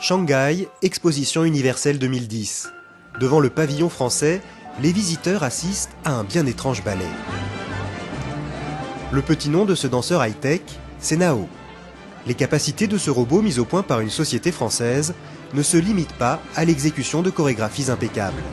Shanghai, Exposition universelle 2010. Devant le pavillon français, les visiteurs assistent à un bien étrange ballet. Le petit nom de ce danseur high-tech, c'est Nao. Les capacités de ce robot mis au point par une société française ne se limitent pas à l'exécution de chorégraphies impeccables.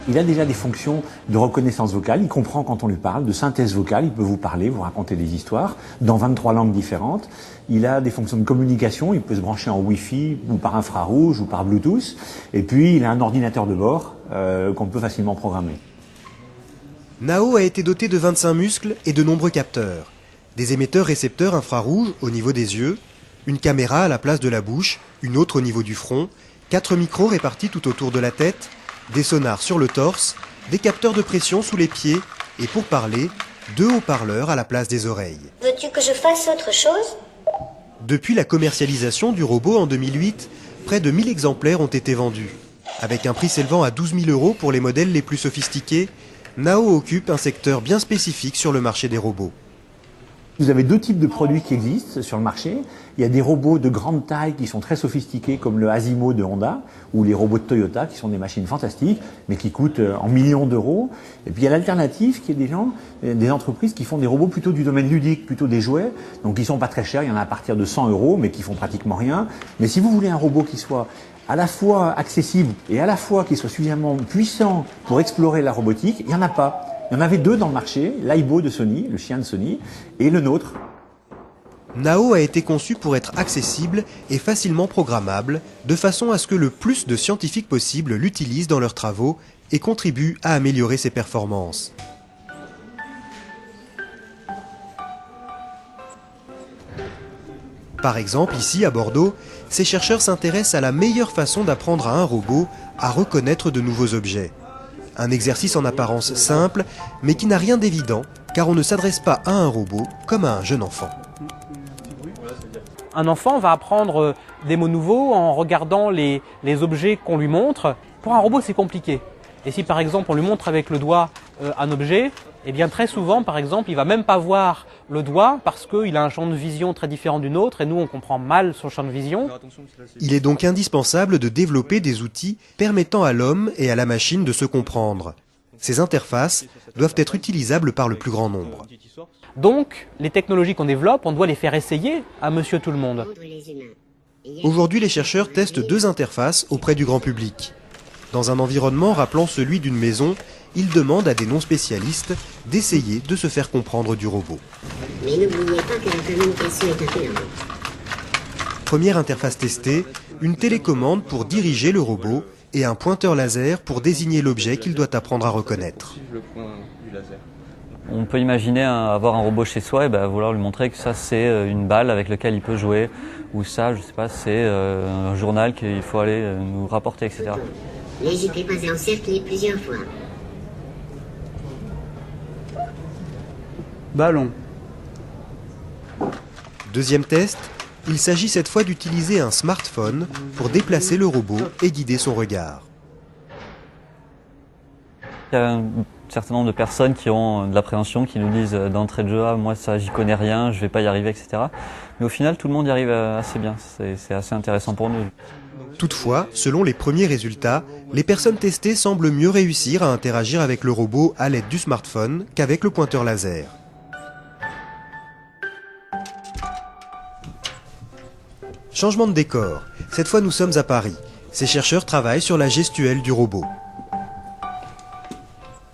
Il a déjà des fonctions de reconnaissance vocale, il comprend quand on lui parle, de synthèse vocale, il peut vous parler, vous raconter des histoires dans 23 langues différentes. Il a des fonctions de communication, il peut se brancher en Wi-Fi ou par infrarouge ou par Bluetooth. Et puis il a un ordinateur de bord qu'on peut facilement programmer. Nao a été doté de 25 muscles et de nombreux capteurs. Des émetteurs-récepteurs infrarouges au niveau des yeux, une caméra à la place de la bouche, une autre au niveau du front, 4 micros répartis tout autour de la tête, des sonars sur le torse, des capteurs de pression sous les pieds et pour parler, 2 haut-parleurs à la place des oreilles. Veux-tu que je fasse autre chose ? Depuis la commercialisation du robot en 2008, près de 1000 exemplaires ont été vendus. Avec un prix s'élevant à 12 000 € pour les modèles les plus sophistiqués, Nao occupe un secteur bien spécifique sur le marché des robots. Vous avez 2 types de produits qui existent sur le marché. Il y a des robots de grande taille qui sont très sophistiqués comme le Asimo de Honda ou les robots de Toyota qui sont des machines fantastiques mais qui coûtent en millions d'euros. Et puis il y a l'alternative qui est des entreprises qui font des robots plutôt du domaine ludique, plutôt des jouets. Donc ils sont pas très chers, il y en a à partir de 100 € mais qui font pratiquement rien. Mais si vous voulez un robot qui soit à la fois accessible et à la fois qui soit suffisamment puissant pour explorer la robotique, il n'y en a pas. Il y en avait 2 dans le marché, l'Aibo de Sony, le chien de Sony, et le nôtre. Nao a été conçu pour être accessible et facilement programmable, de façon à ce que le plus de scientifiques possible l'utilisent dans leurs travaux et contribuent à améliorer ses performances. Par exemple, ici à Bordeaux, ces chercheurs s'intéressent à la meilleure façon d'apprendre à un robot à reconnaître de nouveaux objets. Un exercice en apparence simple, mais qui n'a rien d'évident, car on ne s'adresse pas à un robot comme à un jeune enfant. Un enfant va apprendre des mots nouveaux en regardant les objets qu'on lui montre. Pour un robot, c'est compliqué. Et si par exemple on lui montre avec le doigt un objet, eh bien très souvent, par exemple, il va même pas voir le doigt parce qu'il a un champ de vision très différent du nôtre et nous on comprend mal son champ de vision. Il est donc indispensable de développer des outils permettant à l'homme et à la machine de se comprendre. Ces interfaces doivent être utilisables par le plus grand nombre. Donc, les technologies qu'on développe, on doit les faire essayer à monsieur tout le monde. Aujourd'hui, les chercheurs testent 2 interfaces auprès du grand public. Dans un environnement rappelant celui d'une maison, ils demandent à des non-spécialistes d'essayer de se faire comprendre du robot. Mais n'oubliez pas que la communication est un peu. Première interface testée, une télécommande pour diriger le robot et un pointeur laser pour désigner l'objet qu'il doit apprendre à reconnaître. On peut imaginer avoir un robot chez soi et vouloir lui montrer que ça c'est une balle avec laquelle il peut jouer, ou ça, je sais pas, c'est un journal qu'il faut aller nous rapporter, etc. N'hésitez pas à encercler plusieurs fois. Ballon. Deuxième test, il s'agit cette fois d'utiliser un smartphone pour déplacer le robot et guider son regard. Il y a un certain nombre de personnes qui ont de l'appréhension, qui nous disent d'entrée de jeu, ah, moi ça j'y connais rien, je vais pas y arriver, etc. Mais au final, tout le monde y arrive assez bien, c'est assez intéressant pour nous. Toutefois, selon les premiers résultats, les personnes testées semblent mieux réussir à interagir avec le robot à l'aide du smartphone qu'avec le pointeur laser. Changement de décor. Cette fois, nous sommes à Paris. Ces chercheurs travaillent sur la gestuelle du robot.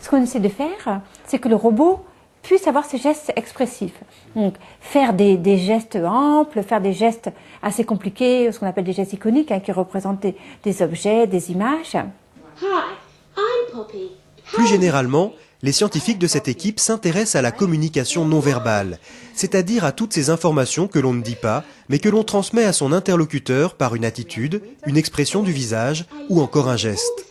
Ce qu'on essaie de faire, c'est que le robot puisse avoir ses gestes expressifs. Donc, faire des gestes amples, faire des gestes assez compliqués, ce qu'on appelle des gestes iconiques, qui représentent des objets, des images. Hi, I'm Poppy. Plus généralement, les scientifiques de cette équipe s'intéressent à la communication non verbale, c'est-à-dire à toutes ces informations que l'on ne dit pas, mais que l'on transmet à son interlocuteur par une attitude, une expression du visage ou encore un geste.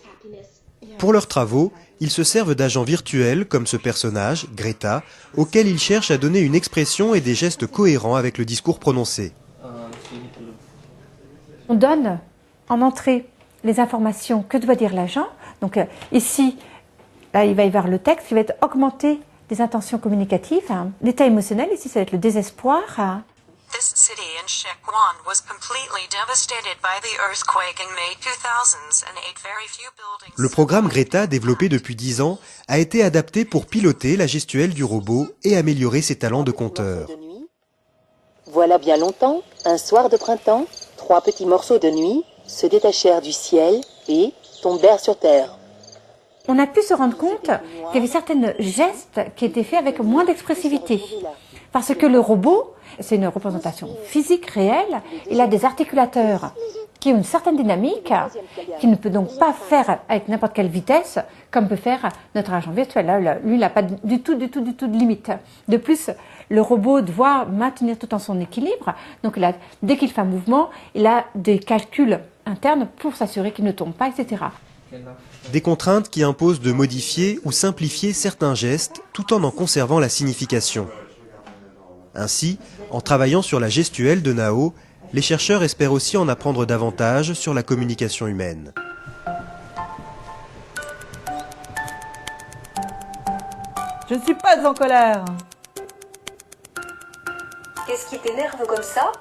Pour leurs travaux, ils se servent d'agents virtuels comme ce personnage, Greta, auquel ils cherchent à donner une expression et des gestes cohérents avec le discours prononcé. On donne en entrée les informations que doit dire l'agent. Donc ici, là, il va y avoir le texte, il va être augmenté des intentions communicatives. L'état émotionnel, ici, ça va être le désespoir. This city in Sichuan was Le programme Greta, développé depuis 10 ans, a été adapté pour piloter la gestuelle du robot et améliorer ses talents de conteur. Voilà bien longtemps, un soir de printemps, 3 petits morceaux de nuit se détachèrent du ciel et tombèrent sur terre. On a pu se rendre compte qu'il y avait certains gestes qui étaient faits avec moins d'expressivité. Parce que le robot, c'est une représentation physique réelle, il a des articulateurs qui ont une certaine dynamique, qui ne peut donc pas faire avec n'importe quelle vitesse, comme peut faire notre agent virtuel. Là, lui, il n'a pas du tout de limite. De plus, le robot doit maintenir tout en son équilibre. Donc, dès qu'il fait un mouvement, il a des calculs internes pour s'assurer qu'il ne tombe pas, etc. Des contraintes qui imposent de modifier ou simplifier certains gestes tout en conservant la signification. Ainsi, en travaillant sur la gestuelle de Nao, les chercheurs espèrent aussi en apprendre davantage sur la communication humaine. Je ne suis pas en colère. Qu'est-ce qui t'énerve comme ça?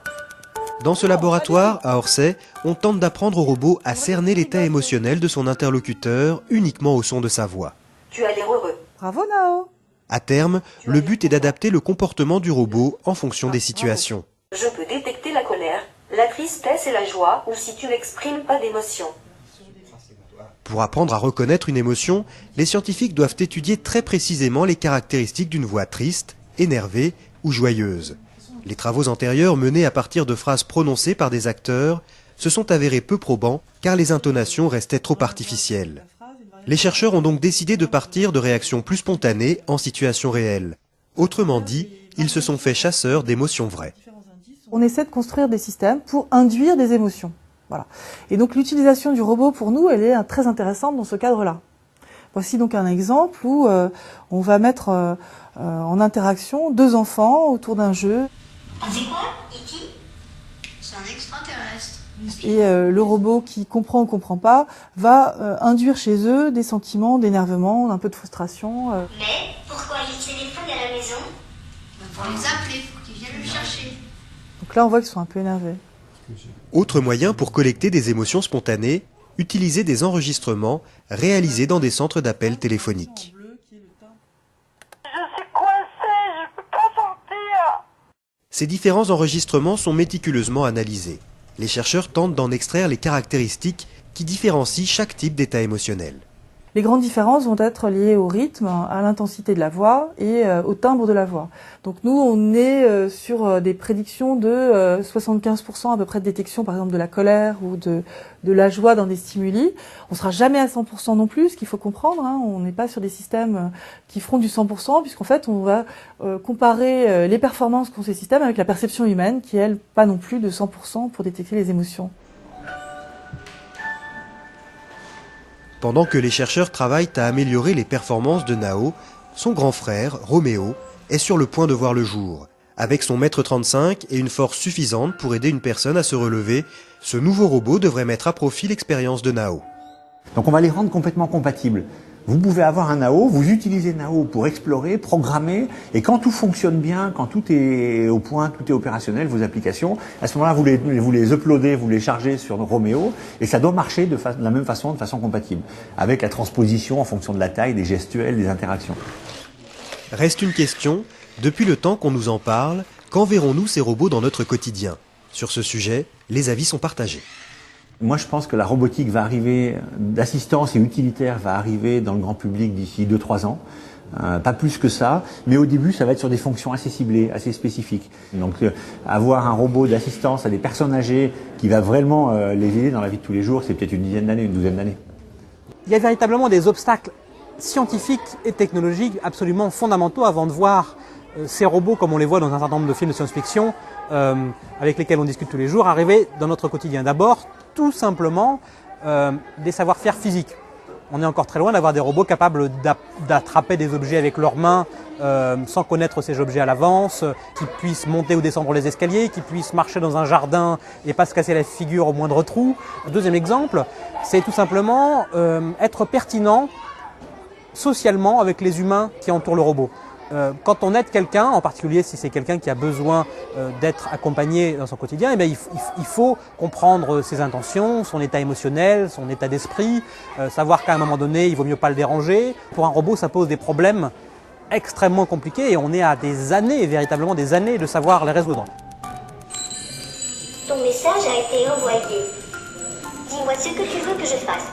Dans ce laboratoire, à Orsay, on tente d'apprendre au robot à cerner l'état émotionnel de son interlocuteur uniquement au son de sa voix. Tu as l'air heureux. Bravo Nao. À terme, le but est d'adapter le comportement du robot en fonction des situations. Je peux détecter la colère, la tristesse et la joie, ou si tu n'exprimes pas d'émotion. Pour apprendre à reconnaître une émotion, les scientifiques doivent étudier très précisément les caractéristiques d'une voix triste, énervée ou joyeuse. Les travaux antérieurs menés à partir de phrases prononcées par des acteurs se sont avérés peu probants car les intonations restaient trop artificielles. Les chercheurs ont donc décidé de partir de réactions plus spontanées en situation réelle. Autrement dit, ils se sont fait chasseurs d'émotions vraies. On essaie de construire des systèmes pour induire des émotions. Voilà. Et donc l'utilisation du robot pour nous, elle est très intéressante dans ce cadre-là. Voici donc un exemple où on va mettre en interaction 2 enfants autour d'un jeu. C'est quoi, E.T.? C'est un extraterrestre. Et le robot qui comprend ou comprend pas va induire chez eux des sentiments d'énervement, un peu de frustration. Mais pourquoi ils téléphonent à la maison? Pour les appeler, pour qu'ils viennent le chercher. Donc là, on voit qu'ils sont un peu énervés. Autre moyen pour collecter des émotions spontanées, utiliser des enregistrements réalisés dans des centres d'appel téléphoniques. Ces différents enregistrements sont méticuleusement analysés. Les chercheurs tentent d'en extraire les caractéristiques qui différencient chaque type d'état émotionnel. Les grandes différences vont être liées au rythme, à l'intensité de la voix et au timbre de la voix. Donc nous, on est sur des prédictions de 75% à peu près de détection, par exemple, de la colère ou de la joie dans des stimuli. On sera jamais à 100% non plus, ce qu'il faut comprendre. Hein. On n'est pas sur des systèmes qui feront du 100%, puisqu'en fait, on va comparer les performances qu'ont ces systèmes avec la perception humaine, qui, elle, pas non plus de 100% pour détecter les émotions. Pendant que les chercheurs travaillent à améliorer les performances de Nao, son grand frère, Roméo, est sur le point de voir le jour. Avec son mètre 35 et une force suffisante pour aider une personne à se relever, ce nouveau robot devrait mettre à profit l'expérience de Nao. Donc on va les rendre complètement compatibles. Vous pouvez avoir un Nao, vous utilisez Nao pour explorer, programmer, et quand tout fonctionne bien, quand tout est au point, tout est opérationnel, vos applications, à ce moment-là, vous les uploadez, vous les chargez sur Roméo, et ça doit marcher de la même façon, de façon compatible, avec la transposition en fonction de la taille, des gestuels, des interactions. Reste une question, depuis le temps qu'on nous en parle, quand verrons-nous ces robots dans notre quotidien? Sur ce sujet, les avis sont partagés. Moi, je pense que la robotique va arriver, d'assistance et utilitaire va arriver dans le grand public d'ici 2-3 ans. Pas plus que ça, mais au début, ça va être sur des fonctions assez ciblées, assez spécifiques. Donc, avoir un robot d'assistance à des personnes âgées qui va vraiment les aider dans la vie de tous les jours, c'est peut-être une dizaine d'années, une douzaine d'années. Il y a véritablement des obstacles scientifiques et technologiques absolument fondamentaux avant de voir ces robots, comme on les voit dans un certain nombre de films de science-fiction, avec lesquels on discute tous les jours, arriver dans notre quotidien. D'abord, tout simplement des savoir-faire physiques. On est encore très loin d'avoir des robots capables d'attraper des objets avec leurs mains sans connaître ces objets à l'avance, qui puissent monter ou descendre les escaliers, qui puissent marcher dans un jardin et pas se casser la figure au moindre trou. Deuxième exemple, c'est tout simplement être pertinent socialement avec les humains qui entourent le robot. Quand on aide quelqu'un, en particulier si c'est quelqu'un qui a besoin d'être accompagné dans son quotidien, eh bien, il faut comprendre ses intentions, son état émotionnel, son état d'esprit, savoir qu'à un moment donné, il vaut mieux pas le déranger. Pour un robot, ça pose des problèmes extrêmement compliqués et on est à des années, véritablement des années, de savoir les résoudre. Ton message a été envoyé. Dis-moi ce que tu veux que je fasse.